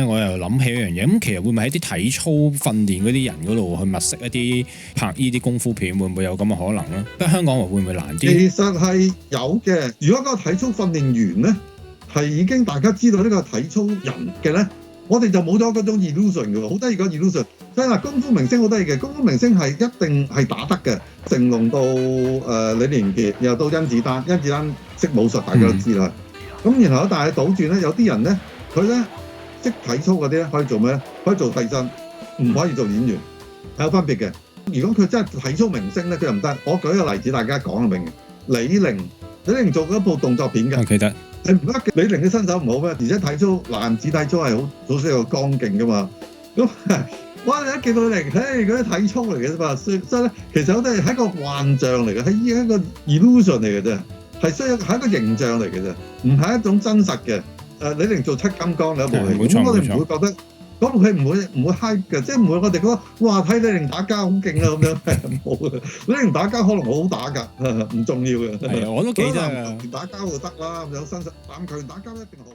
我又諗起一樣嘢，咁其實會唔會喺啲體操訓練嗰啲人嗰度去物色一啲拍呢啲功夫片，會唔會有咁嘅可能咧？不過香港會唔會難啲？其實係有嘅。如果個體操訓練員咧係已經大家知道呢個體操人嘅咧，我哋就冇咗嗰種 illusion 嘅喎，好得意個 illusion。所以嗱，功夫明星好得意嘅，功夫明星係一定係打得嘅。成龍到李連杰，又到甄子丹，甄子丹識武術，大家都知啦。咁然後但係倒轉咧，有啲人咧，佢咧識體操嗰啲咧，可以做咩咧？可以做替身，唔可以做演員，係有分別嘅。如果佢真係體操明星咧，佢又唔得。我舉個例子，大家講就明。李寧做過一部動作片嘅，我記得。你唔得嘅，李寧嘅身手唔好咩？而且體操男子體操係好需要剛勁噶嘛。咁哇！你一見到李寧，嗰啲體操嚟嘅啫嘛。所以咧，其實我哋係一個幻象嚟嘅，係一個 illusion 嚟嘅啫，係一個形象嚟嘅啫，唔係一種真實嘅。李寧做七金剛有一部戲，咁我哋唔會覺得嗰部戲唔會 hype 嘅，即係唔會我哋覺得哇睇李寧打交好勁啊咁樣，冇嘅。李寧打交可能好打㗎，唔重要嘅。係啊，我都記得。打交就得啦，有身手，但拳打交一定好。